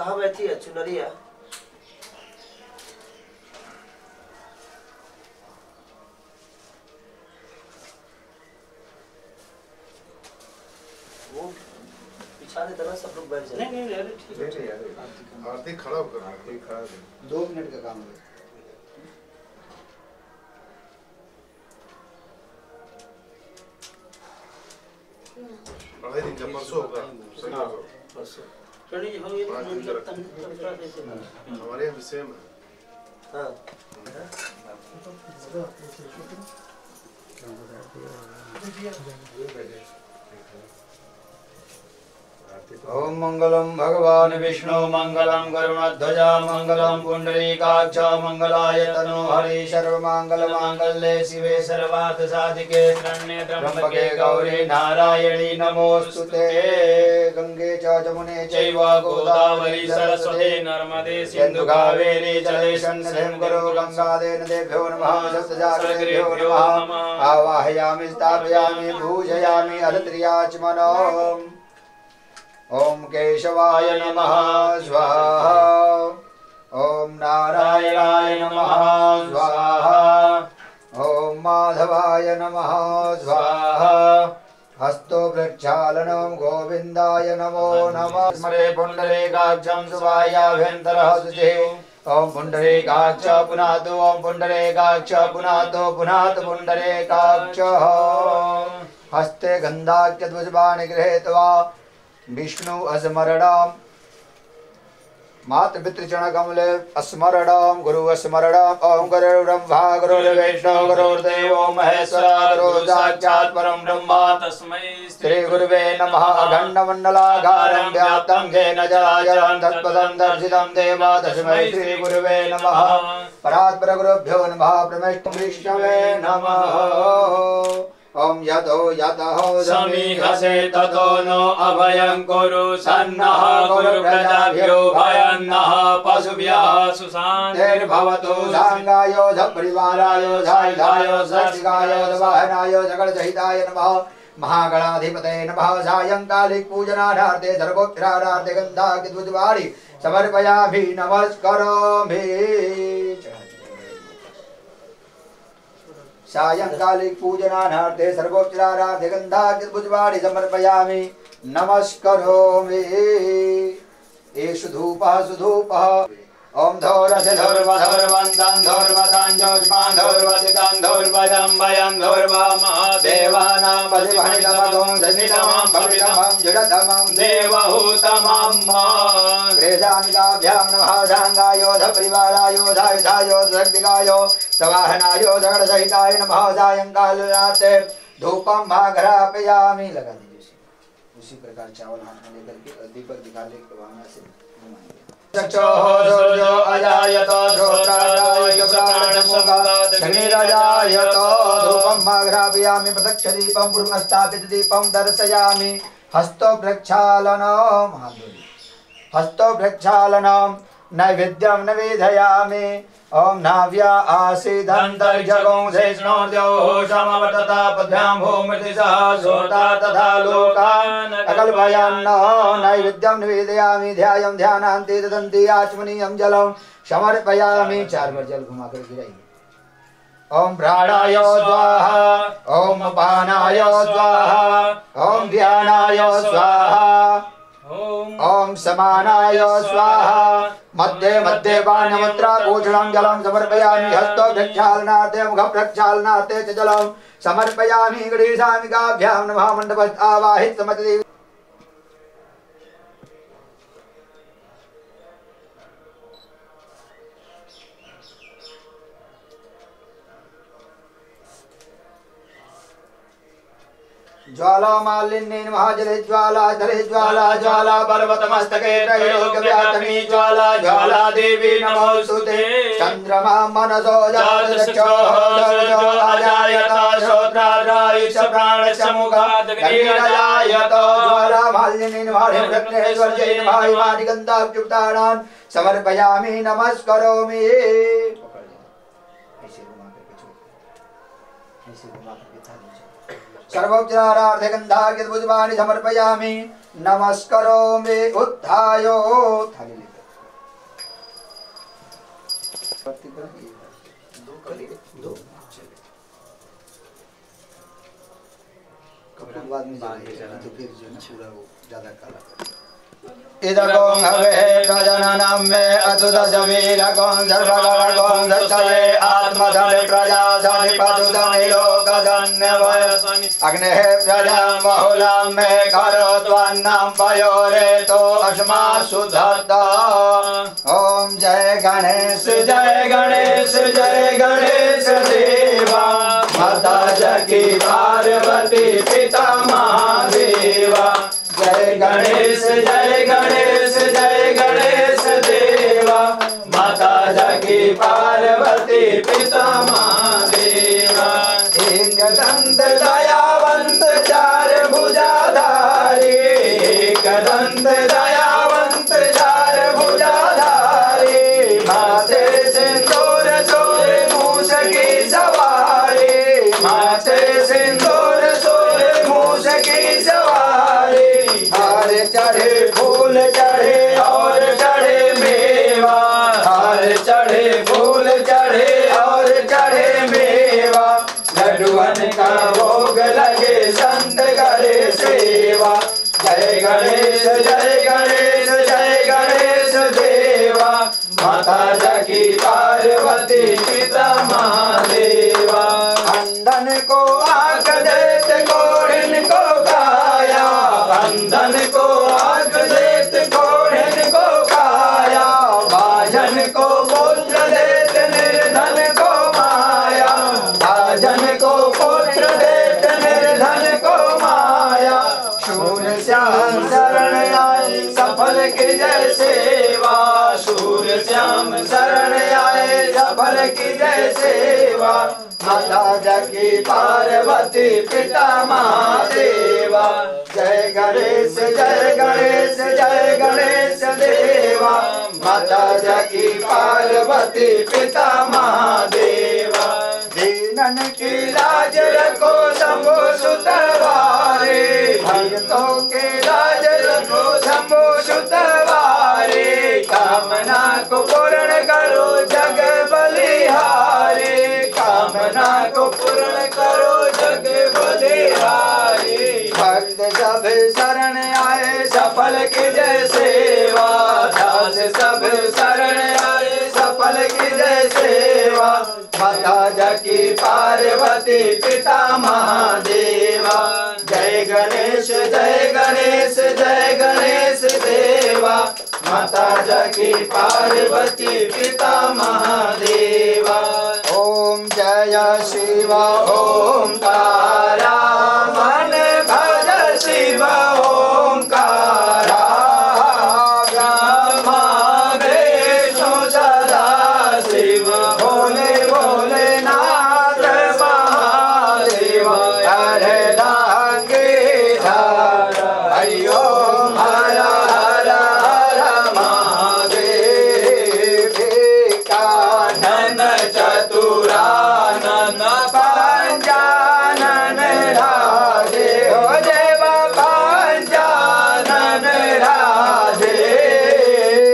कहाँ बैठी है चुनरिया? वो पिछाने तरह सब लोग बैठ जाए। नहीं ठीक है यार। आरती खड़ा होकर, आरती खड़ा 2 मिनट का काम है। पढ़ाई दिन का परसों होगा। परसों जी हम ये हमारे यहाँ सेम है। हाँ ओम मंगलम भगवान विष्णु मंगलम गरुणध्वजा मंगलम पुंडरीकाक्ष मंगलाय तनो हरि सर्वमंगल मांगल्ये शिवे सर्वार्थ साधिके शरण्ये त्र्यंबके गौरी नारायणी नमोस्तुते। गंगे च जमुने चैव गोदावरी सरस्वती नर्मदे सिंधु कावेरी जलेशन्निधिं कुरु गंगादे नदेभ्यो नमः सप्तजागरेभ्यो नमः। आवाहयामि स्थापयामि पूजयामि अधत्रियाचमनम्। ओम केशवाय नमः स्वाहा। ओम नारायणाय नमः स्वाहा। ओम माधवाय नमः स्वाहा। हस्तो प्रक्षालनं गोविंदाय नमो नमः। स्मरे पुंडरीकाक्षं सुवायाभ्यन्तरः शुचिः। ओम पुंडरीकाक्ष पुनातु ओम पुंडरीकाक्ष पुनातु पुनातु पुंडरीकाक्षः। हस्ते गन्धाख्यध्वजबाणि गृहीत्वा विष्णु अस्मरणम मातृपितृचरण कमले अस्मरणम गुरु स्मरणम। ओम गुरुर्ब्रह्मा गुरुर्विष्णु गुरुर्देवो महेश्वरा गुरु साक्षात् परं ब्रह्म तस्मै श्री गुरुवे नमः। अखण्डमण्डलाकारं व्याप्तं येन चराचरं तत्पदं दर्शितं देव तस्मै श्री गुरुवे नमः। परात्पर गुरुभ्यो नमः। परमेष्ठं विष्णवे नमः। ओम यतो यतः समीहसे ततो नो अभयं कुरु सन्नः कुरु प्रजाभ्यो भयं नः पशुभ्यः सुशान्तिर्भवतु। सांगायो धपरिवारायो धायधायो सत्सिकायो दवाहनायो जगदहिताय नमः। महागणाधिपते नमः। सायंकालिक पूजनार्थे सर्वोत्तरार्थे गन्धाख्यध्वजबाणि समर्पयामि नमस्करोमि। सायंकालिक पूजनार्थे सर्वोपचारार्थे गन्धाख्यध्वजबाणि समर्पयामि नमस्करोमि। एषु धूपः सुधूपः। ओम धौरधौर्वधौर्वन्तं धौर्वताञ्जोष्मान् धौर्वदितं धौर्वजं वयं धौर्वमहादेवानां पतिभणितमगं धनितमं भवितमं जडतमं देवहूतमं प्रेषामिकाभ्यां नमः। सांगायो धपरिवारायो धायधायो शक्तिकायो सवाहनायो जगदसहिताय नमः। सायंकाले धूपं घरापयामि। लगा दीजिए उसी प्रकार चावल हाथ में लेकर के दीपक दिखा ले वहां से घुमाएंगे। सूर्यो अजायत श्रोत्राय प्राणमुखाग्निरजायत। धूपं घ्रापयामि प्रत्यक्ष दीपं पूर्वस्थापित दीपं दर्शयामि। हस्तो प्रक्षालनम् हस्तो प्रक्षालनम् नैवेद्यं निवेदयामि। ओम नाव्या आसीदन्तर्जगं शेषणोर्द्योः समवर्तता पद्भ्यां भूमिर्दिशः श्रोता तथा लोकान् अकल्पयन्। नैवेद्यं निवेदयामि। ध्यायं ध्यानान्ते ददन्ति आचमनीयं जलं समर्पयामि। 4 बार जल घुमा कर गिराइए। ओम प्राणाय स्वाहा। ओम अपानाय स्वाहा। ओम ध्यानाय स्वाहा। ओम समानाय स्वाहा। मध्ये मध्ये पानमुद्रा पूषणं जलं समर्पयामि। हस्तो प्रक्षालनार्थे मुख प्रक्षालनार्थे च जलं समर्पयामि। गणेशामिकाभ्यां नमः। मण्डपस्थ आवाहित समति ज्वाला मालिन्येन महाजले ज्वाला धरे ज्वाला ज्वाला पर्वतमस्तके त्रैलोक्यव्यापिनी ज्वाला ज्वाला देवी नमोस्तुते। चन्द्रमा मनसो जातश्चो अजायत श्रोत्राद्रायुष प्राणसमुखादग्निरजायत। ज्वाला मालिन्येन महाजले गन्धाख्युक्तानां समर्पयामि नमस्करोमि। सर्वोपचारार्थे गन्धाख्यध्वजबाणि समर्पयामि नमस्करोमि। उत्थायो थाली लेकर बाद में जलाएंगे तो फिर जो पूरा वो ज्यादा काला इदगों हवे प्रजननम में अतुदशवीरगों सर्वगणगों दत्तये आत्मधने प्रजा सनिपतुदने लोकधन्यवयसनि अग्नेः प्रजां बहुलां मे करोत्वन्नं पयोरे तो अस्मासु धत्ता। ओम जय गणेश देवा माता जकी पार्वती पिता महादेवा। जय गणेश देवा माता जकी पार्वती पिता महादेवा। एक दंत दयावंत चार भुजाधारी एक दंत दयावंत चार भुजाधारी माथे सिंदूर सोरे मूस की सवारी माथे सिंदूर सोरे मूस की सवारी। हार चढ़े फूल चढ़े और चढ़े मेवा हार चढ़े फूल चढ़े और चढ़े मेवा। लड्डुअन का भोग लगे संत करे सेवा। जय गणेश देवा माता जकी पार्वती पिता महादेवा। अंधन को आंख देत घोड़िन को गाया अंधन को आंख देत घोड़िन को गाया। भाजन को पुत्र देत निर्धन को माया भाजन को पुत्र देत निर्धन को माया। शूर श्याम शरण आए सफल की जय सेवा शूर श्याम शरण आए सफल की जय सेवा। माता जकी पार्वती पिता महादेवा। जय गणेश देवा माता जकी पार्वती पिता महादेवा। दीनन की लाज रखो शंभो सुतवारे भक्तों के लाज रखो शंभो सुतवारे। कामना को पूर्ण करो जग बलिहारे कामना को पूर्ण करो जग बलिहारे। भक्त सब शरण आए सफल की जय सेवा दास सब शरण आए सफल की जय सेवा। माता जकी पार्वती पिता महादेवा। जय गणेश देवा माता जकी पार्वती पिता महादेवा। ओम जय शिव ओंकारा मन भज शिव ओंकारा। ब्रह्मा विष्णु सदा शिव भोले भोलेनाथ महादेव। हरे डांगे धारा हरि ओम हर हर हर महादेव। कानन चतुरानन पंचानन राधे हो देव पंचानन राधे।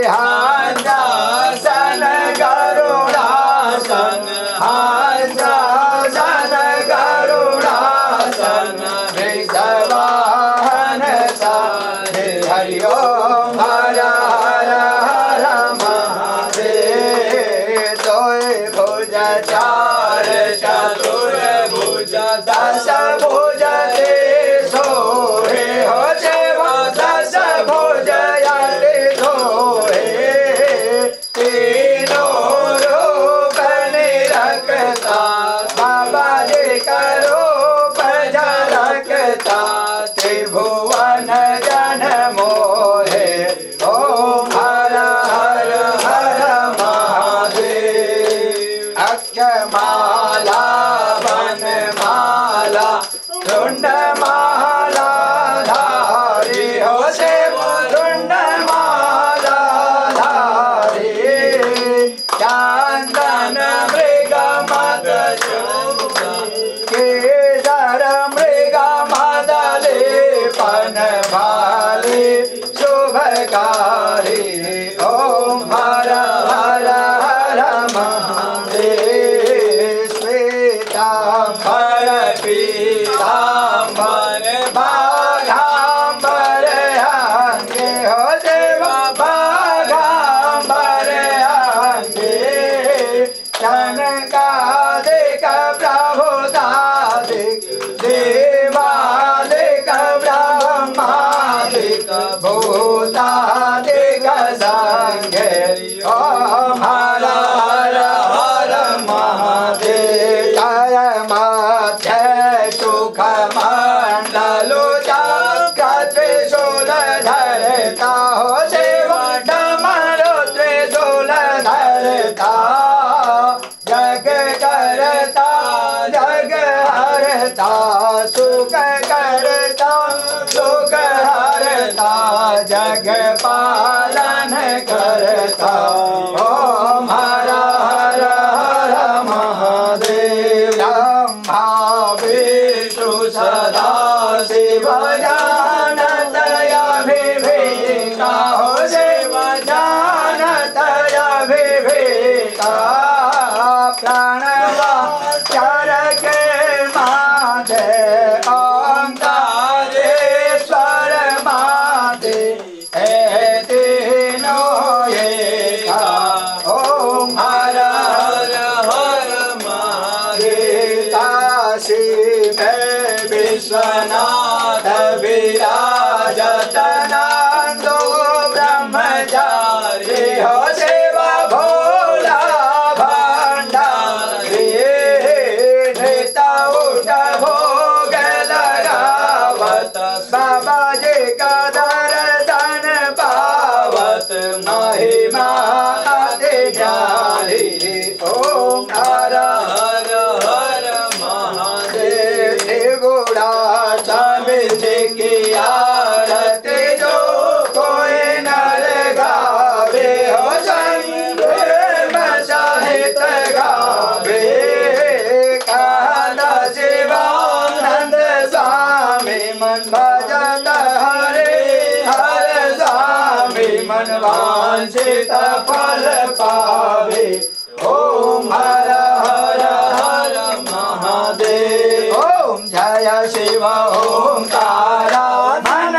हांजासन गरुड़ासन हांजासन गरुड़ासन वृषवाहन साधे। हरि ओम हर हर हर महादेव। दोय भुज चार चतुर्भुज दश भुज ते सोहे हो देव दश भुज यारे सोहे। तीनों रूप निरखता बाबा जी करो रखता त्रिभुवन जन मोहे। ओम हर हर हर महादेव। अक्षमाला वनमाला तुंडमाला धारी हो देव तुंडमाला धारी। चांदन मृग मद केसर मृग मदले पन भाले शुभकारी। ओम हर हर हर महादेव। श्वेतांबर पीताम्बर बाघाम्बर अंगे हो देव बाघाम्बर अंगे चनकादिक प्रभुतादिक देवादिक ब्रह्मादिक भूतादिक संगे ओम हर हर हर महादेव जय मध्य सुख मंडलो चक्र त्रिशूल धरता हो शिव डमरू त्रिशूल धरता जग करता जग हरता सुख करता सुख हरता जग पालन करता ओम हर हर हर महादेव ब्रह्मा विष्णु सदा शिव जानत अभिवेका हो शिव जानत अभिवेका प्रणवा चर के माधे ओंकारेश्वर माधे हे तीनों एका ओम हर हर हर महादेव काशी में विश्वनाथ विराजत नंदो ब्रह्मचारी हो सेवा भोला भंडारी नेता उठ भोग लगावत बाबा जी का दर्शन पावत महिमा अति न्यारी ओम हर हर हर महादेव गुड़ा स्वामी जी की आरती जो कोई नर गावे हो संग सहित गावे काला शिवानंद स्वामी मन भजत हरे हर स्वामी मन वांछित फल पावे ओम हर हर हर महादेव ओम जय शिव ओंकारा मन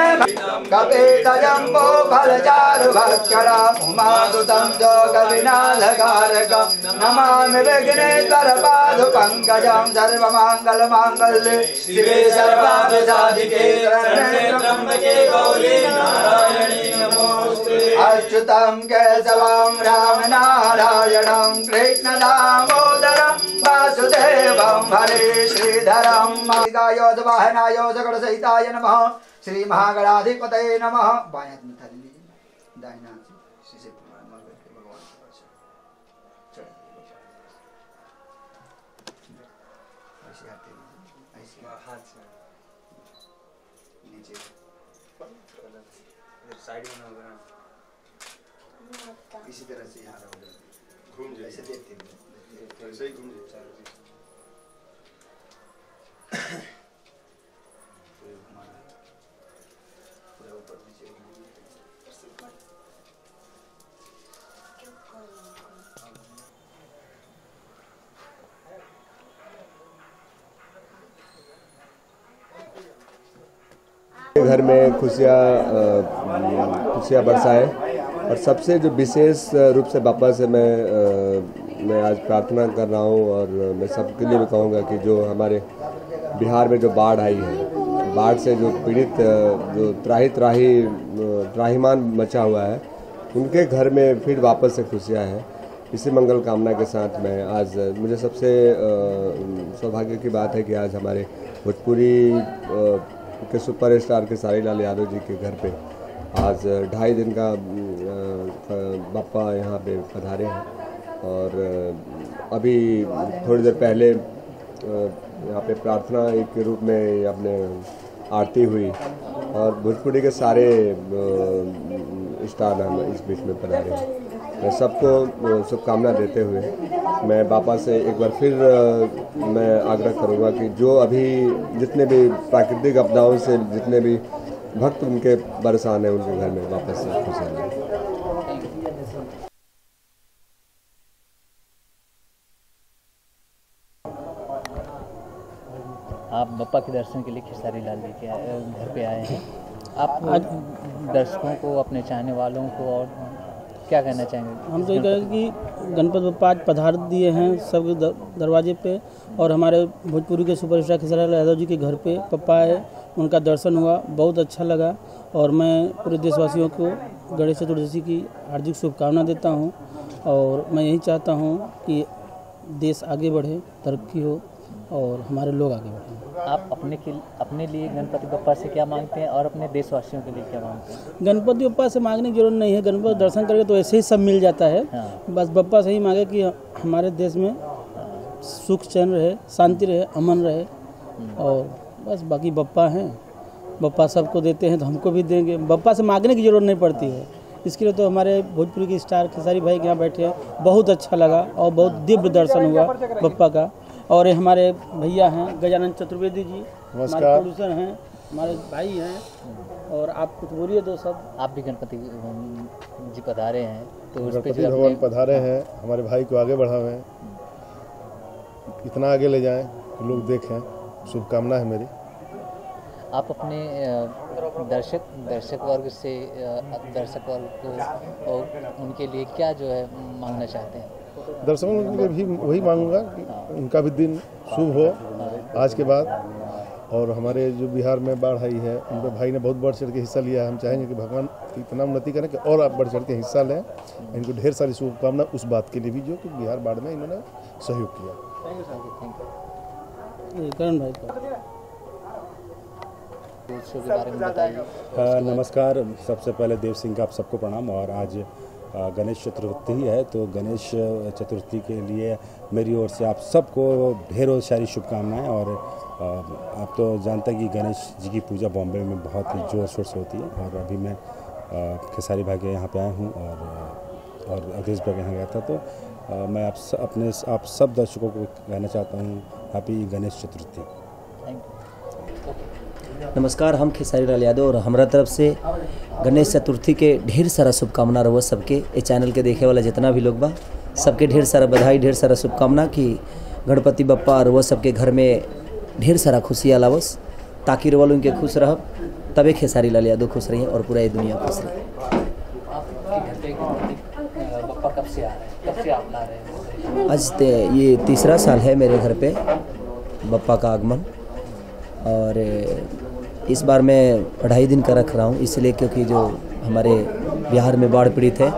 कपित जम्बो फलचारु भक्षरा उमासुतं जोग विनाशकारकं नमामि विघ्नेश्वर पादु पंकजं सर्वमंगल मांगल्ये शिवे सर्वार्थसाधिके शरण्ये त्र्यंबके गौरी नारायणी नमोस्तुते अच्युतं केशवं राम नारायणं कृष्ण दामोदरं वासुदेवं हरे श्रीधरं गायोध वाहनाय सकल सहिताय नमः श्री महागणाधिपतये नमः। बाएं हाथ में थाली लीजिए, दाहिने हाथ से शीशे पर मार करके भगवान के पास चढ़ ऐसे हाथ लीजिए, ऐसे हाथ से नीचे साइड में होगा इसी तरह से यहाँ रहोगे घूम जाए ऐसे देखते ऐसे ही घूम जाए पूरा ऊपर नीचे घर में खुशियाँ बरसाए और सबसे जो विशेष रूप से बापा से मैं आज प्रार्थना कर रहा हूँ और मैं सबके लिए भी कहूँगा कि जो हमारे बिहार में जो बाढ़ आई है, बाढ़ से जो पीड़ित जो त्राहिमाम मचा हुआ है, उनके घर में फिर वापस से खुशियाँ हैं। इसी मंगल कामना के साथ मैं आज मुझे सबसे सौभाग्य की बात है कि आज हमारे भोजपुरी के सुपरस्टार खेसारी लाल यादव जी के घर पे आज 2.5 दिन का बापा यहाँ पे पधारे हैं और अभी थोड़ी देर पहले यहाँ पे प्रार्थना के रूप में अपने आरती हुई और भोजपुरी के सारे स्टार हम इस बीच में पधारे हैं। मैं सबको शुभकामना देते हुए मैं बापा से एक बार फिर मैं आग्रह करूँगा कि जो अभी जितने भी प्राकृतिक आपदाओं से जितने भी भक्त उनके बरसान हैं उनके घर में वापस से खुशहाल हैं। आप बप्पा के दर्शन के लिए खेसारी लाल जी के घर पे आए हैं। आप दर्शकों को, अपने चाहने वालों को और क्या कहना चाहेंगे? हम तो ये कहेंगे कि गणपति बप्पा आज पधार दिए हैं सबके दरवाजे पे, और हमारे भोजपुरी के सुपरस्टार खेसारी लाल यादव जी के घर पे पप्पा आए, उनका दर्शन हुआ, बहुत अच्छा लगा। और मैं पूरे देशवासियों को गणेश चतुर्दशी की हार्दिक शुभकामना देता हूं, और मैं यही चाहता हूं कि देश आगे बढ़े, तरक्की हो और हमारे लोग आगे बढ़ें। आप अपने लिए गणपति बप्पा से क्या मांगते हैं और अपने देशवासियों के लिए क्या मांगते हैं? गणपति बप्पा से मांगने की जरूरत नहीं है, गणपति दर्शन करके तो ऐसे ही सब मिल जाता है। हाँ। बस बप्पा से ही मांगे कि हमारे देश में सुख चैन रहे, शांति रहे, अमन रहे, और बस बाकी बप्पा हैं, बप्पा सबको देते हैं तो हमको भी देंगे। बप्पा से मांगने की जरूरत नहीं पड़ती है। इसके लिए तो हमारे भोजपुरी के स्टार खेसारी भाई के यहाँ बैठे हैं, बहुत अच्छा लगा और बहुत दिव्य दर्शन हुआ बप्पा का। और ये हमारे भैया हैं गजानन चतुर्वेदी जी, हमारे प्रोड्यूसर हैं, हमारे भाई हैं। और आप कुछ बोलिए तो सब। आप भी गणपति जी पधारे हैं तो गणपति भगवान पधारे हैं, हमारे भाई को आगे बढ़ावें, इतना आगे ले जाएं कि लोग देखें, शुभकामना है मेरी। आप अपने दर्शक वर्ग से दर्शक वर्ग को और उनके लिए क्या जो है मांगना चाहते हैं? दर्शकों के लिए भी वही मांगूंगा कि उनका भी दिन शुभ हो आज के बाद। और हमारे जो बिहार में बाढ़ आई है, उनके भाई ने बहुत बढ़ चढ़ के हिस्सा लिया है। हम चाहेंगे कि भगवान इतना उन्नति करें कि और आप बढ़ चढ़ के हिस्सा लें। इनको ढेर सारी शुभकामना उस बात के लिए भी जो कि बिहार बाढ़ में इन्होंने सहयोग किया। करण भाई को के बारे में बताइए। नमस्कार, सबसे पहले देव सिंह का आप सबको प्रणाम। और आज गणेश चतुर्थी है, तो गणेश चतुर्थी के लिए मेरी ओर से आप सबको ढेरों सारी शुभकामनाएं। और आप तो जानते हैं कि गणेश जी की पूजा बॉम्बे में बहुत ही ज़ोर शोर से होती है। और अभी मैं खेसारी भाई के यहाँ पे आया हूँ और अवधेश भाई के यहाँ गया था। तो मैं आप सब दर्शकों को कहना चाहता हूँ हैप्पी गणेश चतुर्थी। नमस्कार, हम खेसारी लाल यादव और हमारा तरफ से गणेश चतुर्थी के ढेर सारा शुभकामना रहो सबके। ये चैनल के देखे वाला जितना भी लोग बा सबके ढेर सारा बधाई, ढेर सारा शुभकामना कि गणपति बप्पा और वो सबके घर में ढेर सारा खुशियाँ लावस, ताकि रोल उनके खुश रह, तबे खेसारी लाल यादव खुश रही और पूरा ये दुनिया खुश रही। बप्पा कब से आ रहे हैं, कब से आप ला रहे हैं? आज ये तीसरा साल है मेरे घर पे बप्पा का आगमन। और इस बार मैं 2.5 दिन का रख रहा हूँ, इसलिए क्योंकि जो हमारे बिहार में बाढ़ पीड़ित है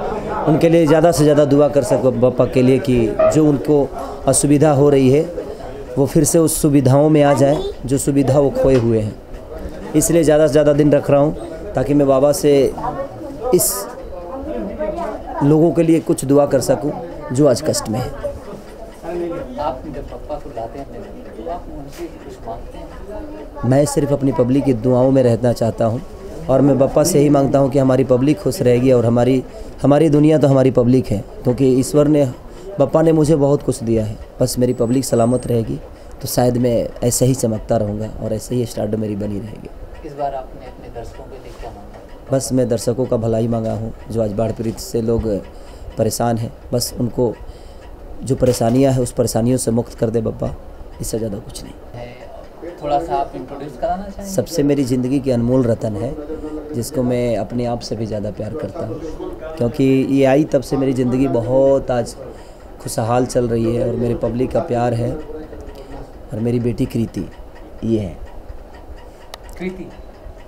उनके लिए ज़्यादा से ज़्यादा दुआ कर सको बप्पा के लिए कि जो उनको असुविधा हो रही है वो फिर से उस सुविधाओं में आ जाए जो सुविधा वो खोए हुए हैं। इसलिए ज़्यादा से ज़्यादा दिन रख रहा हूँ ताकि मैं बाबा से इस लोगों के लिए कुछ दुआ कर सकूँ जो आज कष्ट में है। आप जब बप्पा को लाते हैं तो आप उनसे कुछ मांगते हैं? मैं सिर्फ अपनी पब्लिक की दुआओं में रहना चाहता हूँ और मैं बप्पा से ही मांगता हूँ कि हमारी पब्लिक खुश रहेगी। और हमारी दुनिया तो हमारी पब्लिक है, क्योंकि ईश्वर ने, बप्पा ने मुझे बहुत कुछ दिया है। बस मेरी पब्लिक सलामत रहेगी तो शायद मैं ऐसे ही चमकता रहूँगा और ऐसे ही स्टारडम मेरी बनी रहेगी। इस बार आपने अपने दर्शकों के लिए क्या मांगा? बस मैं दर्शकों का भलाई मांगा हूँ, जो आज बाढ़ पीड़ित से लोग परेशान हैं, बस उनको जो परेशानियाँ हैं उस परेशानियों से मुक्त कर दे बप्पा, इससे ज़्यादा कुछ नहीं। थोड़ा सा आप इंट्रोड्यूस कराना चाहेंगे? सबसे मेरी ज़िंदगी की अनमोल रतन है, जिसको मैं अपने आप से भी ज़्यादा प्यार करता हूँ, क्योंकि ये आई तब से मेरी ज़िंदगी बहुत आज खुशहाल चल रही है। और मेरे पब्लिक का प्यार है और मेरी बेटी कृति ये है। कृति,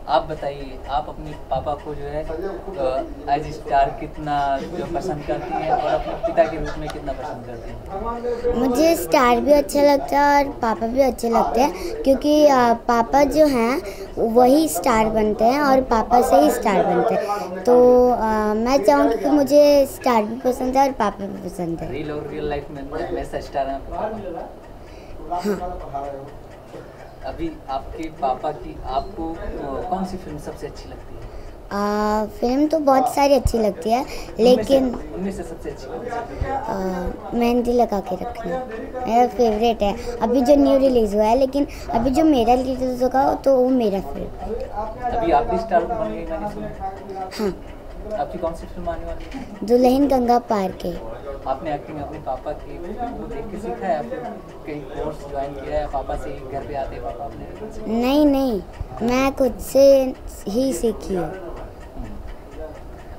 आप बताइए, आप अपने पापा को जो है एज स्टार कितना जो पसंद करती हैं और अपने पिता के रूप में कितना पसंद करती हैं? मुझे स्टार भी अच्छा लगता है और पापा भी अच्छे लगते हैं, क्योंकि पापा जो हैं वही स्टार बनते हैं और पापा से ही स्टार बनते हैं। तो मैं चाहूँगी कि मुझे स्टार भी पसंद है और पापा भी पसंद है। रियल और रियल लाइफ में वैसा स्टार है? हाँ। अभी आपके पापा की आपको कौन सी फिल्म सबसे अच्छी लगती है? फिल्म तो बहुत सारी अच्छी लगती है, लेकिन उनमें से सबसे अच्छी कौन सी? मेहंदी लगा के रखना मेरा फेवरेट है। अभी जो न्यू रिलीज़ हुआ है, लेकिन अभी जो मेरा रिलीज़ होगा तो वो मेरा फेवरेट है। अभी आप भी स्टार बन गई मैंने सुना। हाँ। आपकी कौन सी फिल्म आने वाली है? दुल्हन गंगा पार के। आपने एक्टिंग अपने पापा की वो देख के सीखा है या फिर कहीं कोर्स ज्वाइन किया है, पापा से ही घर पे आते पापा अपने? नहीं, मैं खुद से ही सीखी हूँ।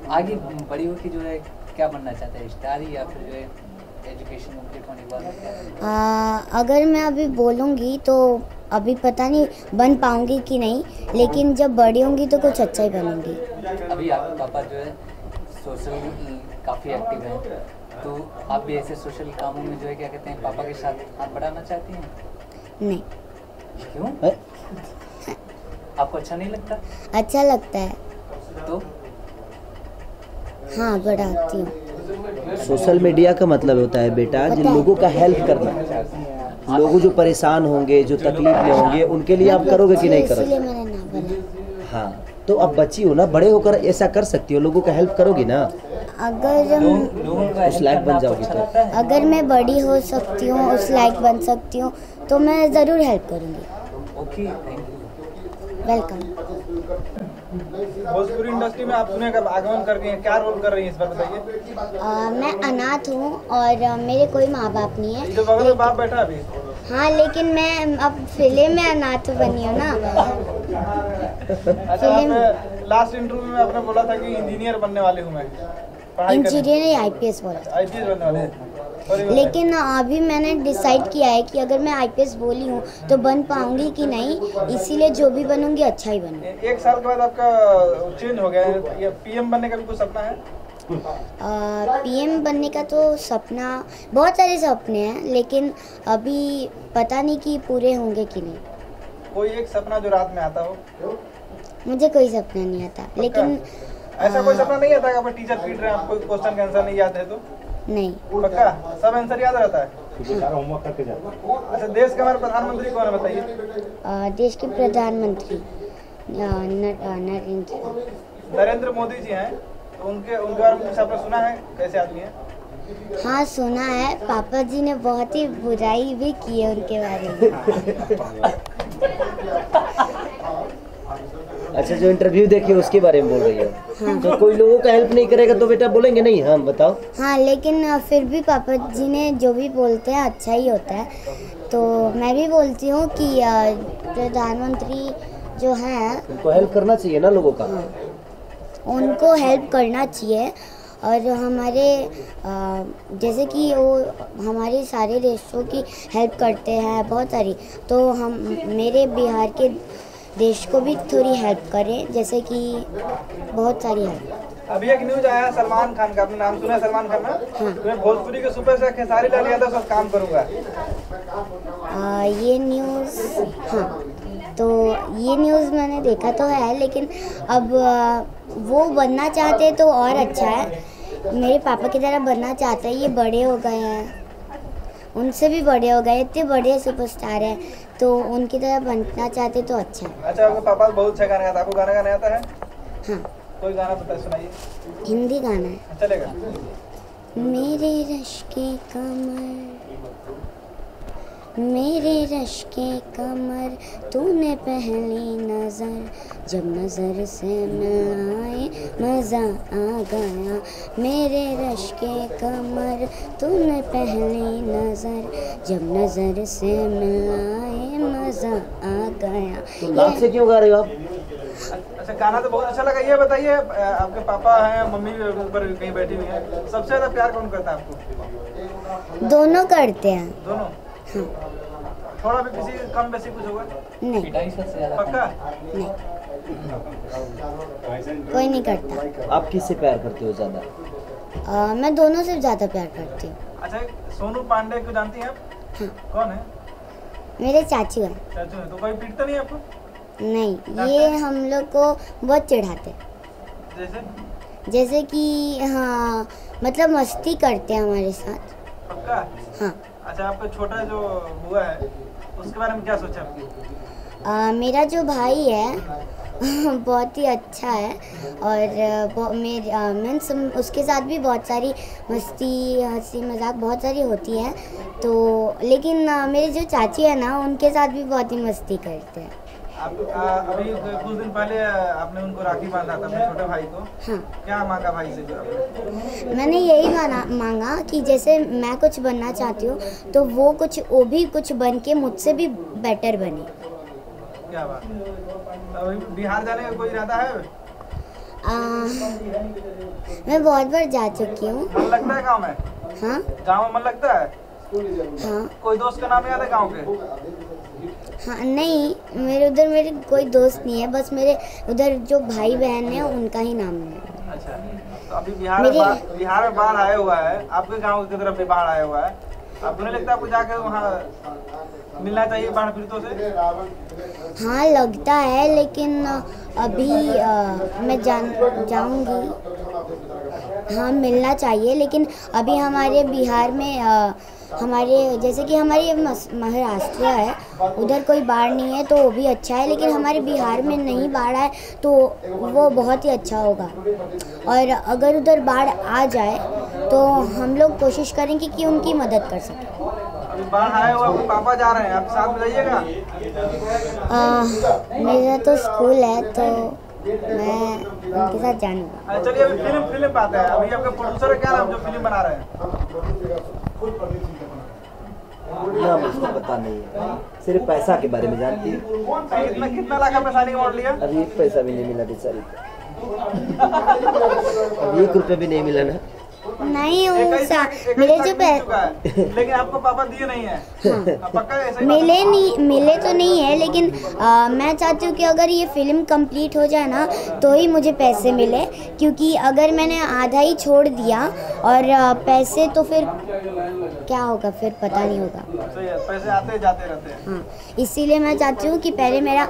आगे बड़ी होकर जो है क्या बनना चाहते हैं, स्टार ही या फिर जो है एजुकेशन कंप्लीट होने के बाद? अगर मैं अभी बोलूँगी तो अभी पता नहीं बन पाऊँगी कि नहीं, लेकिन जब बड़ी होंगी तो कुछ अच्छा ही बनूँगी। अभी आपके पापा जो है सोशल काफ़ी एक्टिव हैं, तो आप भी ऐसे सोशल कामों में जो है क्या कहते हैं पापा के साथ हाथ बढ़ाना चाहती हैं? नहीं। क्यों? आपको अच्छा नहीं लगता? अच्छा लगता है तो हाँ, बढ़ाती हूँ। सोशल मीडिया का मतलब होता है बेटा जिन लोगों का हेल्प करना, लोग जो परेशान होंगे, जो तकलीफ में होंगे, उनके लिए आप करोगे कि नहीं करोगे? इसलिए मैंने ना बना। हाँ, तो अब बच्ची हो ना, बड़े होकर ऐसा कर सकती हो, लोगों का हेल्प करोगी ना, अगर उस लायक बन जाओगी। तो अगर मैं बड़ी हो सकती हूँ, उस लायक बन सकती हूँ, तो मैं ज़रूर हेल्प करूँगी। Okay, thank you. Welcome. Bhojpuri industry में आप सुने कब आगमन कर गए हैं, क्या रोल कर रही हैं इस बार बताइए? मैं अनाथ हूँ और मेरे कोई माँ बाप नहीं है। जो बगल में बाप बैठा अभी? हाँ, लेकिन मैं अब फिल्म में अनाथ बनी हूँ ना। अच्छा, आप लास्ट इंटरव्यू में आपने बोला था कि इंजीनियर बनने वाले हूँ मैं। इंजीनियर नहीं, IPS बोला। IPS बनने वाले हैं। लेकिन अभी मैंने डिसाइड किया है कि अगर मैं IPS बोली हूँ तो बन पाऊंगी कि नहीं, इसीलिए जो भी बनूंगी अच्छा ही बनूंगी। 1 साल के बाद आपका चेंज हो गया है, ये PM बनने का भी कुछ सपना है? PM बनने का तो सपना, बहुत सारे सपने हैं, लेकिन अभी पता नहीं कि पूरे होंगे कि नहीं। कोई एक सपना जो रात में आता हो? मुझे कोई सपना नहीं आता, लेकिन ऐसा कोई सपना नहीं आता कि आपको टीचर पीट रहे हैं, आपको क्वेश्चन का आंसर नहीं याद है तो? नहीं। पक्का सब आंसर याद रहता है? होमवर्क करके जाओ। अच्छा, देश के हमारे प्रधानमंत्री कौन है बताइए? देश के प्रधानमंत्री नरेंद्र मोदी जी हैं, तो उनके बारे में कुछ आपने सुना है, कैसे आदमी है? हाँ, सुना है। पापा जी ने बहुत ही बुराई भी की है उनके बारे में। अच्छा, जो इंटरव्यू देखिए उसके बारे में बोल रही है। हाँ। तो कोई लोगों का हेल्प नहीं करेगा तो बेटा बोलेंगे नहीं। हाँ, बताओ। हाँ, लेकिन फिर भी पापा जी ने जो भी बोलते हैं अच्छा ही होता है, तो मैं भी बोलती हूँ कि प्रधानमंत्री जो हैं उनको हेल्प करना चाहिए ना लोगों का। हाँ, उनको हेल्प करना चाहिए। और हमारे जैसे कि वो हमारे सारे देशों की हेल्प करते हैं बहुत सारी, तो हम मेरे बिहार के देश को भी थोड़ी हेल्प करें, जैसे कि बहुत सारी हेल्प। अभी एक न्यूज आया सलमान खान का, आपने नाम सुना है सलमान खान ना? हाँ। तो मैं भोजपुरी के सुपरस्टार खेसारी लाल यादव साथ काम करूँगा। ये न्यूज़, हाँ, तो ये न्यूज़ मैंने देखा तो है, लेकिन अब वो बनना चाहते तो और अच्छा है। मेरे पापा की तरह बनना चाहते हैं, ये बड़े हो गए हैं, उनसे भी बड़े हो गए, इतने बड़े सुपरस्टार हैं, तो उनकी तरह बनना चाहते तो अच्छा है। अच्छा, आपके पापा बहुत अच्छा गाना गाता है, आपको गाना गाना आता है? हाँ। कोई गाना बता सुनाइए। हिंदी गाना है। चलेगा। मेरे रश के कमर, मेरे रश के कमर, तूने पहली नज़र, जब नज़र से मिलाए मज़ा आ गया। मेरे रश के कमर, तूने पहली नज़र, जब नज़र से मिलाए मज़ा आ गया। तो लाख से क्यों गा रहे हो आप? अच्छा, गाना तो बहुत अच्छा लगा। ये बताइए, आपके पापा हैं, मम्मी ऊपर कहीं बैठी हुई है, सबसे ज़्यादा प्यार कौन करता है आपको? दोनों करते हैं। दोनों? हाँ। थोड़ा भी किसी कम बेसी कुछ होगा? नहीं। पक्का? नहीं, कोई नहीं करता। आप किससे प्यार करते हो ज़्यादा? मैं दोनों से ज़्यादा प्यार करती हूँ। अच्छा, सोनू पांडे को जानती हैं आप? हाँ। कौन है? मेरे चाचू हैं। चाचू है, तो कोई पीटता नहीं आपको? नहीं, ये हम लोग को बहुत चिढ़ाते। जैसे कि हाँ, मतलब मस्ती करते हैं हमारे साथ। पक्का? हाँ। अच्छा, आपका छोटा जो बुआ है उसके बारे में क्या सोचा आपकी? मेरा जो भाई है बहुत ही अच्छा है, और मीन्स उसके साथ भी बहुत सारी मस्ती, हंसी मजाक बहुत सारी होती है। तो लेकिन मेरे जो चाची है ना, उनके साथ भी बहुत ही मस्ती करते हैं। अभी कुछ दिन पहले आपने उनको राखी बांधा था अपने छोटे भाई को। हाँ। क्या मांगा भाई से आपने? मैंने यही मांगा कि जैसे मैं कुछ बनना चाहती हूँ तो वो भी कुछ बन के मुझसे भी बेटर बने। क्या बात है। तो अभी बिहार जाने का कोई इरादा है? मैं बहुत बार जा चुकी हूँ। मन लगता है गाँव में? हाँ। गाँव में मन लगता है? हाँ। कोई दोस्त का नाम याद है गाँव के? हाँ नहीं, मेरे कोई दोस्त नहीं है, बस मेरे उधर जो भाई बहन है उनका ही नाम है। अच्छा, तो अभी बिहार में बाढ़ आया हुआ है, आपके गांव की तरफ भी बाढ़ आया हुआ है, आपको नहीं लगता आपको जाकर वहाँ मिलना चाहिए बाढ़ पीड़ितों से? हाँ लगता है, लेकिन अभी मैं जाऊंगी। हाँ मिलना चाहिए, लेकिन अभी हमारे बिहार में हमारे जैसे कि हमारे महाराष्ट्र है, उधर कोई बाढ़ नहीं है तो वो भी अच्छा है, लेकिन हमारे बिहार में नहीं बाढ़ आए तो वो बहुत ही अच्छा होगा। और अगर उधर बाढ़ आ जाए तो हम लोग कोशिश करेंगे कि उनकी मदद कर सकें। अभी बाढ़ आया हुआ, पापा जा रहे हैं, आप साथ में जाइएगा? मेरा तो स्कूल है तो मैं उनके साथ जाऊंगा। चलिए अभी फिल्म पे आता है। अभी आपका प्रोड्यूसर है, क्या नाम जो फिल्म बना रहे हैं? नाम उसको पता नहीं है, सिर्फ पैसा के बारे में जानती है। कितना लाख का पैसा नहीं मोड़ लिया? अभी एक पैसा भी नहीं मिला बेचारी को। अभी 1 रुपया भी नहीं मिला ना। नहीं मेरे जो लेकिन आपको पापा दिए नहीं है? हाँ। पक्का ऐसा मिले तो नहीं है, लेकिन मैं चाहती हूँ कि अगर ये फिल्म कंप्लीट हो जाए ना तो ही मुझे पैसे मिले, क्योंकि अगर मैंने आधा ही छोड़ दिया और पैसे तो फिर क्या होगा, फिर पता नहीं होगा। पैसे आते जाते रहते हैं। हाँ, इसीलिए मैं चाहती हूँ कि पहले मेरा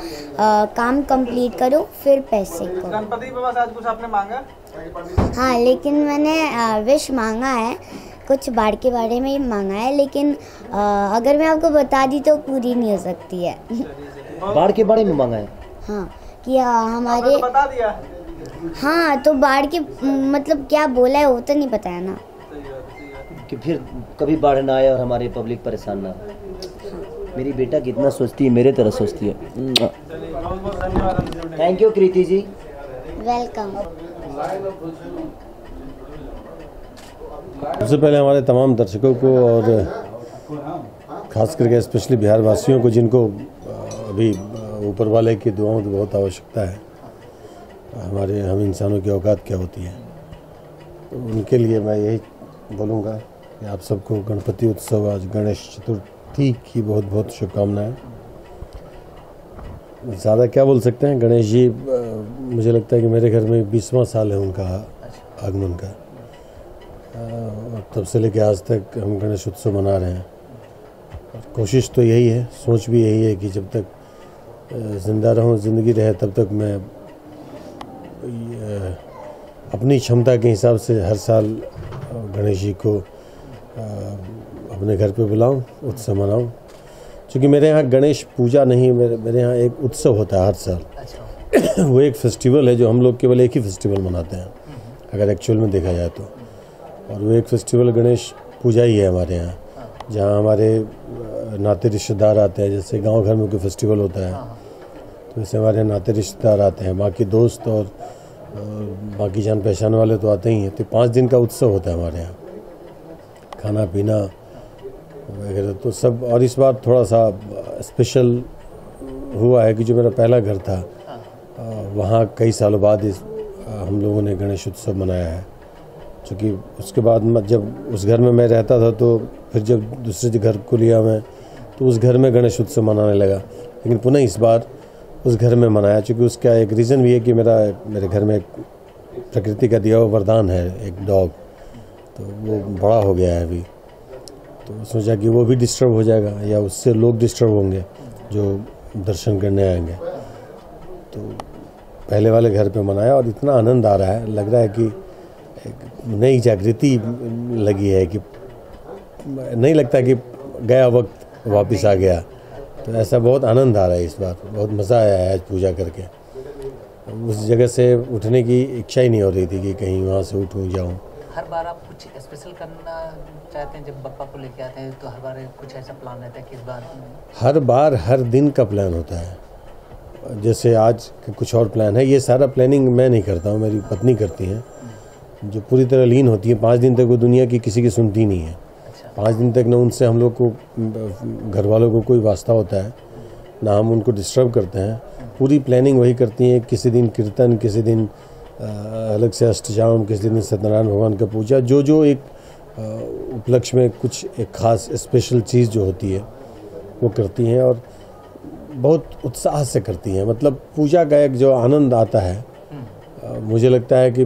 काम कंप्लीट करूँ फिर पैसे को। गणपति बाबा से आज कुछ आपने मांगा? हाँ, लेकिन मैंने विश मांगा है, कुछ बाढ़ के बारे में ही मांगा है, लेकिन अगर मैं आपको बता दी तो पूरी नहीं हो सकती है। बाढ़ के बारे में मांगा है? हाँ, कि हमारे तो बता दिया। हाँ, तो बाढ़ के मतलब क्या बोला है वो तो नहीं पता है ना, कि फिर कभी बाढ़ ना आए और हमारे पब्लिक परेशान ना हो। मेरी बेटा कितना सोचती है, मेरे तरह सोचती है। Thank you Kriti ji. Welcome. सबसे पहले हमारे तमाम दर्शकों को और ख़ास करके स्पेशली बिहार वासियों को, जिनको अभी ऊपर वाले की दुआओं की बहुत आवश्यकता है, हम इंसानों की औकात क्या होती है, तो उनके लिए मैं यही बोलूँगा कि आप सबको गणपति उत्सव, आज गणेश चतुर्थी की बहुत बहुत शुभकामनाएं। ज़्यादा क्या बोल सकते हैं। गणेश जी, मुझे लगता है कि मेरे घर में 20वां साल है उनका आगमन का, और तब से लेकर आज तक हम गणेश उत्सव मना रहे हैं। और कोशिश तो यही है, सोच भी यही है कि जब तक ज़िंदा रहूं, ज़िंदगी रहे, तब तक मैं अपनी क्षमता के हिसाब से हर साल गणेश जी को अपने घर पे बुलाऊं, उत्सव मनाऊं। क्योंकि मेरे यहाँ गणेश पूजा नहीं, मेरे यहाँ एक उत्सव होता है हर साल। वो एक फेस्टिवल है जो हम लोग केवल एक ही फेस्टिवल मनाते हैं अगर एक्चुअल में देखा जाए तो, और वो एक फेस्टिवल गणेश पूजा ही है हमारे यहाँ, जहाँ हमारे नाते रिश्तेदार आते हैं। जैसे गांव घर में कोई फेस्टिवल होता है तो वैसे हमारे यहाँ नाते रिश्तेदार आते हैं, बाकी दोस्त और बाकी जान पहचान वाले तो आते ही हैं। तो 5 दिन का उत्सव होता है हमारे यहाँ, खाना पीना वगैरह तो सब। और इस बार थोड़ा सा स्पेशल हुआ है कि जो मेरा पहला घर था, वहाँ कई सालों बाद हम लोगों ने गणेश उत्सव मनाया है। क्योंकि उसके बाद जब उस घर में मैं रहता था तो फिर जब दूसरे घर को लिया मैं, तो उस घर में गणेश उत्सव मनाने लगा। लेकिन पुनः इस बार उस घर में मनाया, क्योंकि उसका एक रीज़न भी है कि मेरे घर में एक प्रकृति का दिया हुआ वरदान है, एक डॉग, तो वो बड़ा हो गया है अभी। तो सोचा कि वो भी डिस्टर्ब हो जाएगा या उससे लोग डिस्टर्ब होंगे जो दर्शन करने आएंगे। तो पहले वाले घर पे मनाया और इतना आनंद आ रहा है, लग रहा है कि एक नई जागृति लगी है, कि नहीं लगता कि गया वक्त वापस आ गया। तो ऐसा बहुत आनंद आ रहा है इस बार, बहुत मज़ा आया है आज पूजा करके। उस जगह से उठने की इच्छा ही नहीं हो रही थी कि कहीं वहाँ से उठूँ जाऊँ। हर बार आप कुछ स्पेशल करना चाहते हैं जब बप्पा को लेके आते हैं, तो हर बार कुछ ऐसा प्लान रहता है कि इस बार? हर बार हर दिन का प्लान होता है, जैसे आज कुछ और प्लान है, ये सारा प्लानिंग मैं नहीं करता हूँ, मेरी पत्नी करती हैं, जो पूरी तरह लीन होती है। 5 दिन तक वो दुनिया की किसी की सुनती नहीं है। 5 दिन तक ना उनसे हम लोग को, घर वालों को कोई वास्ता होता है, ना हम उनको डिस्टर्ब करते हैं। पूरी प्लानिंग वही करती हैं। किसी दिन कीर्तन, किसी दिन अलग से अष्टजाम, किसी दिन सत्यनारायण भगवान का पूजा, जो एक उपलक्ष्य में कुछ एक खास स्पेशल चीज़ जो होती है वो करती हैं, और बहुत उत्साह से करती हैं। मतलब पूजा का एक जो आनंद आता है, मुझे लगता है कि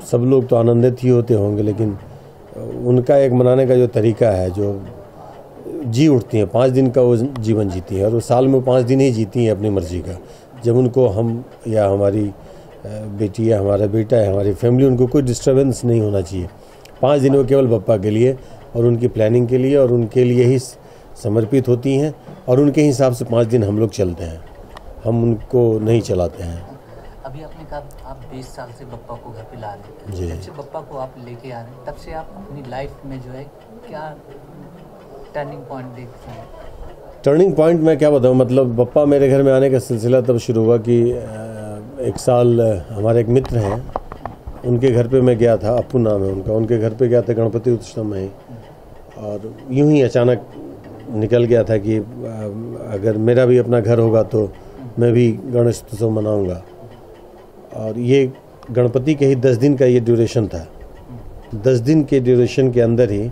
सब लोग तो आनंदित ही होते होंगे, लेकिन उनका एक मनाने का जो तरीका है, जो जी उठती हैं, 5 दिन का वो जीवन जीती हैं, और वो साल में 5 दिन ही जीती हैं अपनी मर्जी का। जब उनको हम या हमारी बेटी या हमारा बेटा है, हमारी फैमिली, उनको कोई डिस्टर्बेंस नहीं होना चाहिए। 5 दिन वो केवल बप्पा के लिए और उनकी प्लानिंग के लिए और उनके लिए ही समर्पित होती हैं, और उनके हिसाब से 5 दिन हम लोग चलते हैं, हम उनको नहीं चलाते हैं। अभी आपने कहा आप 20 साल से बप्पा को घर पे ला रहे हैं, जी। जब से बप्पा को आप लेके आ रहे हैं, तब से आप अपनी लाइफ में जो है क्या टर्निंग पॉइंट देखते हैं? टर्निंग पॉइंट मैं क्या बताऊँ, मतलब बप्पा मेरे घर में आने का सिलसिला तब शुरू हुआ कि एक साल हमारे एक मित्र हैं, उनके घर पे मैं गया था, अप्पू नाम है उनका, उनके घर पे गया था गणपति उत्सव में, और यूं ही अचानक निकल गया था कि अगर मेरा भी अपना घर होगा तो मैं भी गणेश उत्सव मनाऊंगा। और ये गणपति के ही 10 दिन का ये ड्यूरेशन था। 10 दिन के ड्यूरेशन के अंदर ही,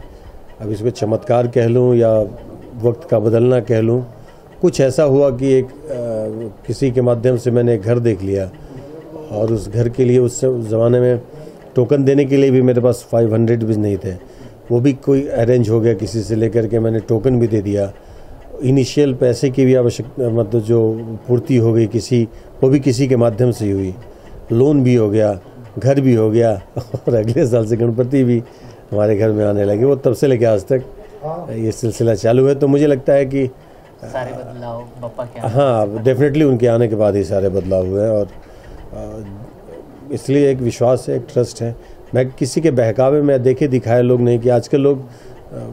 अब इसको चमत्कार कह लूँ या वक्त का बदलना कह लूँ, कुछ ऐसा हुआ कि एक किसी के माध्यम से मैंने एक घर देख लिया, और उस घर के लिए उस ज़माने में टोकन देने के लिए भी मेरे पास 500 भी नहीं थे, वो भी कोई अरेंज हो गया किसी से लेकर के, मैंने टोकन भी दे दिया। इनिशियल पैसे की भी आवश्यकता, मतलब जो पूर्ति हो गई किसी, वो भी किसी के माध्यम से ही हुई, लोन भी हो गया, घर भी हो गया, और अगले साल से गणपति भी हमारे घर में आने लगे। वो तब से लेकर आज तक ये सिलसिला चालू है। तो मुझे लगता है कि सारे बदलाव बप्पा के हाँ, डेफिनेटली उनके आने के बाद ही सारे बदलाव हुए हैं, और इसलिए एक विश्वास है, एक ट्रस्ट है। मैं किसी के बहकावे में देखे दिखाए लोग नहीं, कि आजकल लोग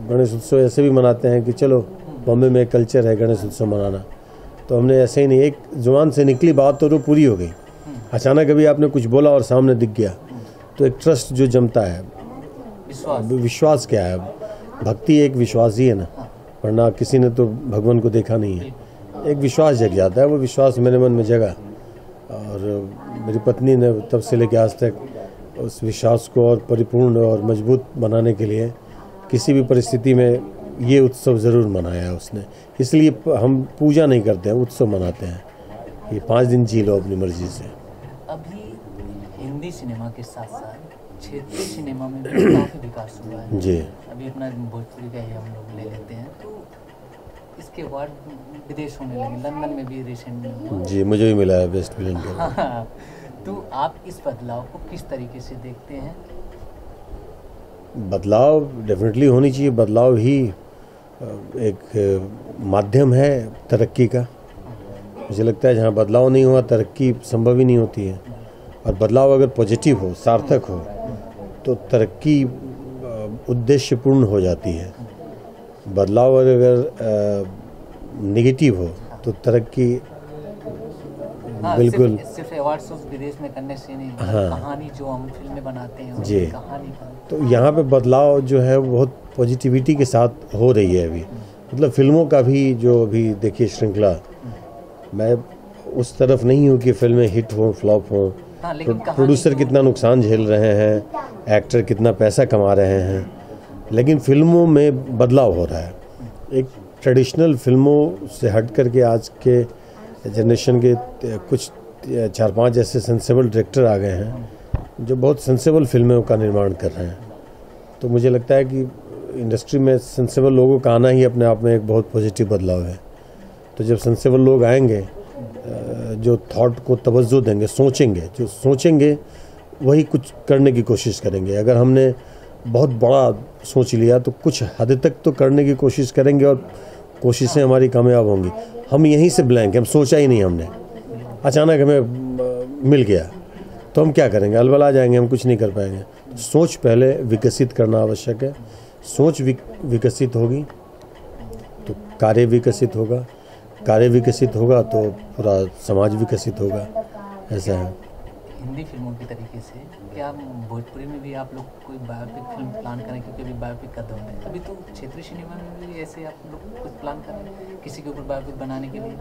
गणेश उत्सव ऐसे भी मनाते हैं कि चलो बॉम्बे में एक कल्चर है गणेश उत्सव मनाना, तो हमने ऐसे ही नहीं, एक जुबान से निकली बात तो वो पूरी हो गई। अचानक अभी आपने कुछ बोला और सामने दिख गया, तो एक ट्रस्ट जो जमता है, विश्वास क्या है, भक्ति एक विश्वास ही है ना, वरना किसी ने तो भगवान को देखा नहीं है। एक विश्वास जग जाता है, वो विश्वास मेरे मन में जगा, और मेरी पत्नी ने तब से लेकर आज तक उस विश्वास को और परिपूर्ण और मजबूत बनाने के लिए किसी भी परिस्थिति में ये उत्सव ज़रूर मनाया है उसने। इसलिए हम पूजा नहीं करते हैं, उत्सव मनाते हैं। ये 5 दिन जी लो अपनी मर्जी से। अभी हिंदी सिनेमा के साथ साथ क्षेत्रीय सिनेमा में भी काफ़ी विकास हुआ है जी। अभी अपना भोजपुरी का ही हम लोग ले लेते हैं, तो इसके बाद विदेश होने लगे, लंदन में भी रिसेंट में हुआ। जी, मुझे भी मिला है बेस्ट फिल्म के। हाँ, तो आप इस बदलाव को किस तरीके से देखते हैं? बदलाव डेफिनेटली होनी चाहिए। बदलाव ही एक माध्यम है तरक्की का। मुझे लगता है जहाँ बदलाव नहीं हुआ तरक्की संभव ही नहीं होती है, और बदलाव अगर पॉजिटिव हो, सार्थक हो, तो तरक्की उद्देश्यपूर्ण हो जाती है। बदलाव अगर नेगेटिव हो तो तरक्की बिल्कुल सिर्फ अवार्ड्स विदेश में करने से नहीं, हाँ, कहानी जो हम फिल्में बनाते हैं जी, कहानी तो यहाँ पे बदलाव जो है बहुत पॉजिटिविटी के साथ हो रही है अभी। मतलब फिल्मों का भी जो अभी देखिए श्रृंखला, मैं उस तरफ नहीं हूँ कि फिल्में हिट हो फ्लॉप हो, प्रोड्यूसर कितना नुकसान झेल रहे हैं, एक्टर कितना पैसा कमा रहे हैं, लेकिन फिल्मों में बदलाव हो रहा है। एक ट्रेडिशनल फिल्मों से हट करके आज के जनरेशन के कुछ 4-5 ऐसे सेंसेबल डायरेक्टर आ गए हैं जो बहुत सेंसेबल फिल्मों का निर्माण कर रहे हैं। तो मुझे लगता है कि इंडस्ट्री में सेंसेबल लोगों का आना ही अपने आप में एक बहुत पॉजिटिव बदलाव है। तो जब सेंसेबल लोग आएंगे, जो थॉट को तवज्जो देंगे, सोचेंगे, जो सोचेंगे वही कुछ करने की कोशिश करेंगे। अगर हमने बहुत बड़ा सोच लिया तो कुछ हद तक तो करने की कोशिश करेंगे और कोशिशें हमारी कामयाब होंगी। हम यहीं से ब्लैंक हैं, हम सोचा ही नहीं हमने, अचानक हमें मिल गया तो हम क्या करेंगे, अलबला जाएंगे, हम कुछ नहीं कर पाएंगे। सोच पहले विकसित करना आवश्यक है। सोच विकसित होगी तो कार्य विकसित होगा, कार्य विकसित होगा तो पूरा समाज विकसित होगा, ऐसा है। हिंदी फिल्मों के तरीके से क्या भोजपुरी में भी आप लोग कोई बायोपिक फिल्म प्लान करें, क्योंकि अभी बायोपिक का दौर है, अभी तो क्षेत्रीय सिनेमा में भी ऐसे आप लोग कुछ प्लान करें किसी के ऊपर बायोपिक बनाने के लिए?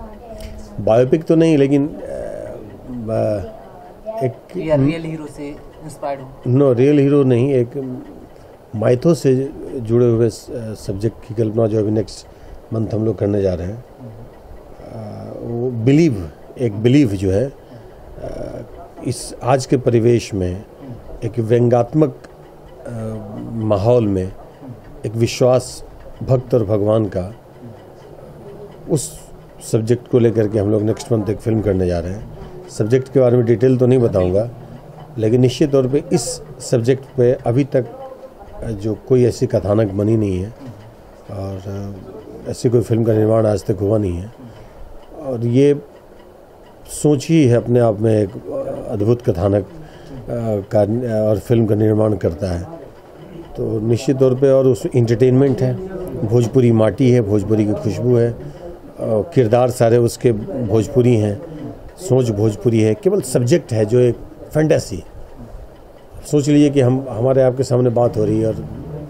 बायोपिक तो नहीं, लेकिन एक या रियल हीरो से इंस्पायर्ड हो? नो, रियल हीरो नहीं, एक माइथो से जुड़े हुए सब्जेक्ट की कल्पना जो अभी नेक्स्ट मंथ हम लोग करने जा रहे हैं। वो बिलीव जो है इस आज के परिवेश में एक व्यंग्यात्मक माहौल में एक विश्वास भक्त और भगवान का, उस सब्जेक्ट को लेकर के हम लोग नेक्स्ट मंथ एक फिल्म करने जा रहे हैं। सब्जेक्ट के बारे में डिटेल तो नहीं बताऊंगा, लेकिन निश्चित तौर पे इस सब्जेक्ट पे अभी तक जो कोई ऐसी कथानक बनी नहीं है और ऐसी कोई फिल्म का निर्माण आज तक हुआ नहीं है, और ये सोच ही है अपने आप में एक अद्भुत कथानक का और फिल्म का निर्माण करता है। तो निश्चित तौर पे, और उस इंटरटेनमेंट है, भोजपुरी माटी है, भोजपुरी की खुशबू है, किरदार सारे उसके भोजपुरी हैं, सोच भोजपुरी है, केवल सब्जेक्ट है जो एक फैंटेसी। सोच लीजिए कि हमारे आपके सामने बात हो रही है और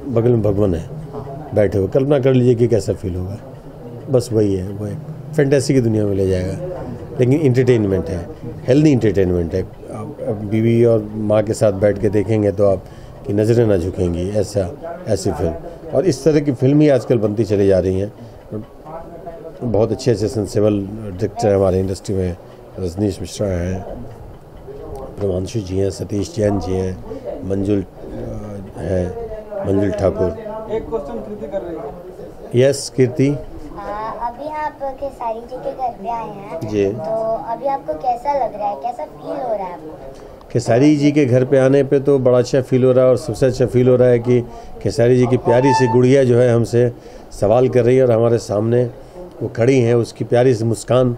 बगल में भगवान है बैठे हुए, कल्पना कर लीजिए कि कैसा फील होगा। बस वही है, वो एक फैंटेसी की दुनिया में ले जाएगा, लेकिन इंटरटेनमेंट है, हेल्दी इंटरटेनमेंट है। आप बीवी और माँ के साथ बैठ के देखेंगे तो आपकी नज़रें ना झुकेंगी, ऐसी फिल्म। और इस तरह की फिल्म ही आजकल बनती चली जा रही हैं। बहुत अच्छे सेंसेबल डायरेक्टर हैं हमारे इंडस्ट्री में, रजनीश मिश्रा हैं, प्रमांशु जी हैं, सतीश जैन जी हैं, मंजुल ठाकुर। एक क्वेश्चन कृति कर रही है। यस कीर्ति। अभी आप खेसारी जी के घर पे आए हैं जी, तो अभी आपको कैसा लग रहा है, कैसा फील हो रहा है आपको? खेसारी जी के घर पे आने पे तो बड़ा अच्छा फील हो रहा है, और सबसे अच्छा फील हो रहा है कि खेसारी जी की प्यारी सी गुड़िया जो है हमसे सवाल कर रही है और हमारे सामने वो खड़ी हैं। उसकी प्यारी सी मुस्कान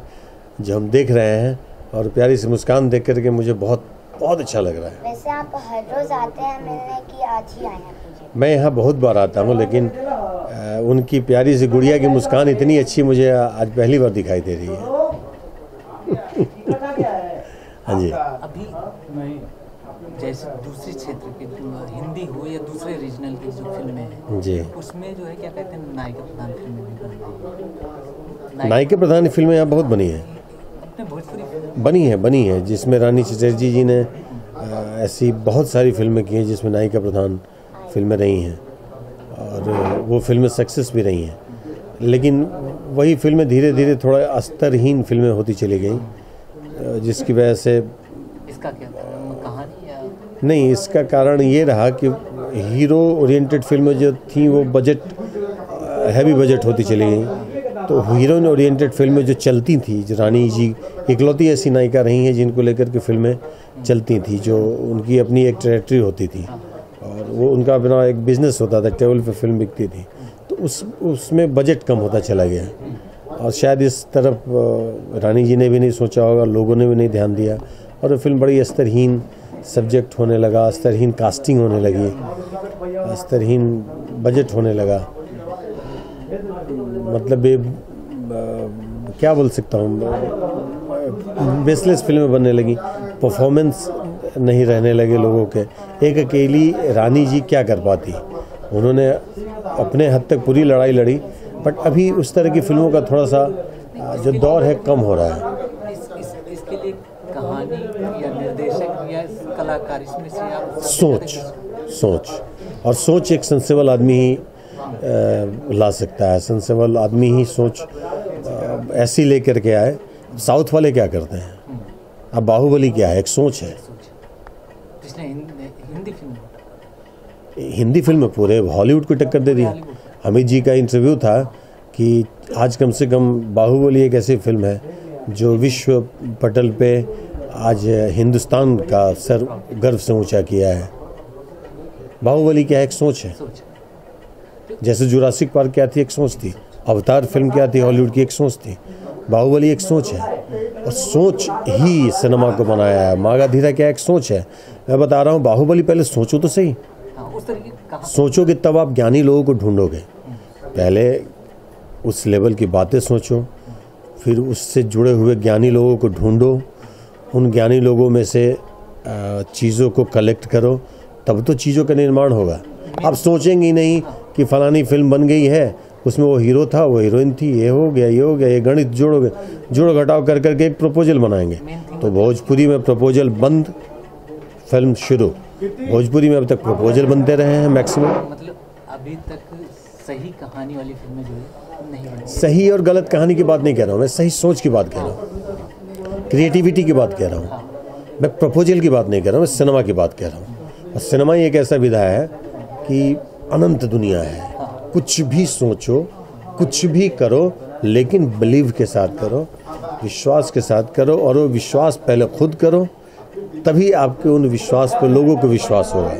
जो हम देख रहे हैं, और प्यारी सी मुस्कान देख करके मुझे बहुत अच्छा लग रहा है। वैसे आप हर रोज आते हैं मिलने की आज ही आए हैं? मैं यहाँ बहुत बार आता हूँ, लेकिन उनकी प्यारी सी गुड़िया की मुस्कान इतनी अच्छी मुझे आज पहली बार दिखाई दे रही है। हाँ जी। अभी जैसे दूसरे क्षेत्र के हिंदी हो या दूसरे रीजनल की जो फिल्में हैं जी, उसमें जो है क्या कहते हैं, नायिका प्रधान फिल्में भी बन रही हैं। नायिका प्रधान फिल्में यहाँ बहुत बनी हैं, अपने भोजपुरी बनी है, जिसमें रानी चटर्जी जी ने ऐसी बहुत सारी फिल्में की हैं जिसमें नायिका प्रधान फिल्में रही हैं, और वो फिल्में सक्सेस भी रही हैं। लेकिन वही फिल्में धीरे धीरे थोड़ा अस्तरहीन फिल्में होती चली गई, जिसकी वजह से इसका क्या कहानी या नहीं, इसका कारण ये रहा कि हीरो ओरिएंटेड फिल्में जो थी वो हैवी बजट होती चली गई। तो हीरोइन ओरिएंटेड फिल्में जो चलती थी, जो रानी जी इकलौती ऐसी नायिका रही हैं जिनको लेकर के फिल्में चलती थी, जो उनकी अपनी एक टेरिटरी होती थी और वो उनका अपना एक बिजनेस होता था, टेबल पे फिल्म बिकती थी। तो उसमें बजट कम होता चला गया, और शायद इस तरफ रानी जी ने भी नहीं सोचा होगा, लोगों ने भी नहीं ध्यान दिया, और वो फिल्म बड़ी अस्तरहीन सब्जेक्ट होने लगा, अस्तरहीन कास्टिंग होने लगी, अस्तरहीन बजट होने लगा। मतलब क्या बोल सकता हूँ, बेसलेस फिल्में बनने लगी, परफॉर्मेंस नहीं रहने लगे लोगों के। एक अकेली रानी जी क्या कर पाती, उन्होंने अपने हद तक पूरी लड़ाई लड़ी, बट अभी उस तरह की फिल्मों का थोड़ा सा जो दौर है कम हो रहा है। इसके लिए कहानी या निर्देशक या कलाकार, इसमें से आप सोच एक सेंसेबल आदमी ही ला सकता है। सेंसेबल आदमी ही सोच ऐसी लेकर के आए। साउथ वाले क्या करते हैं, अब बाहुबली क्या है, एक सोच है। हिंदी फिल्म पूरे हॉलीवुड को टक्कर दे दी। अमित जी का इंटरव्यू था कि आज कम से कम बाहुबली एक ऐसी फिल्म है जो विश्व पटल पे आज हिंदुस्तान का सर गर्व से ऊंचा किया है। बाहुबली क्या है, एक सोच है। जैसे जुरासिक पार्क क्या थी, एक सोच थी। अवतार फिल्म क्या थी, हॉलीवुड की एक सोच थी। बाहुबली एक सोच है, और सोच ही सिनेमा को बनाया है। मागाधीरा क्या एक सोच है। मैं बता रहा हूँ, बाहुबली पहले सोचो तो सही, सोचोगे तब आप ज्ञानी लोगों को ढूंढोगे। पहले उस लेवल की बातें सोचो, फिर उससे जुड़े हुए ज्ञानी लोगों को ढूंढो, उन ज्ञानी लोगों में से चीज़ों को कलेक्ट करो, तब तो चीज़ों का निर्माण होगा। आप सोचेंगे नहीं कि फलानी फिल्म बन गई है, उसमें वो हीरो था, वो हीरोइन थी, ये हो गया, ये हो गया, ये गणित जोड़ोगे, जोड़ घटाव कर करके एक प्रपोजल बनाएंगे। तो भोजपुरी में प्रपोजल बंद, फिल्म शुरू। भोजपुरी में अब तक प्रपोजल बनते रहे हैं मैक्सिमम। मतलब अभी तक सही कहानी वाली फिल्में जो है नहीं बनी। सही और गलत कहानी की बात नहीं कह रहा हूँ, मैं सही सोच की बात कह रहा हूँ, क्रिएटिविटी की बात कह रहा हूँ। मैं प्रपोजल की बात नहीं कह रहा हूँ, मैं सिनेमा की बात कह रहा हूँ। और सिनेमा ही एक ऐसा विधा है कि अनंत दुनिया है, कुछ भी सोचो, कुछ भी करो, लेकिन बिलीव के साथ करो, विश्वास के साथ करो, और वो विश्वास पहले खुद करो, तभी आपके उन विश्वास पे लोगों को विश्वास होगा।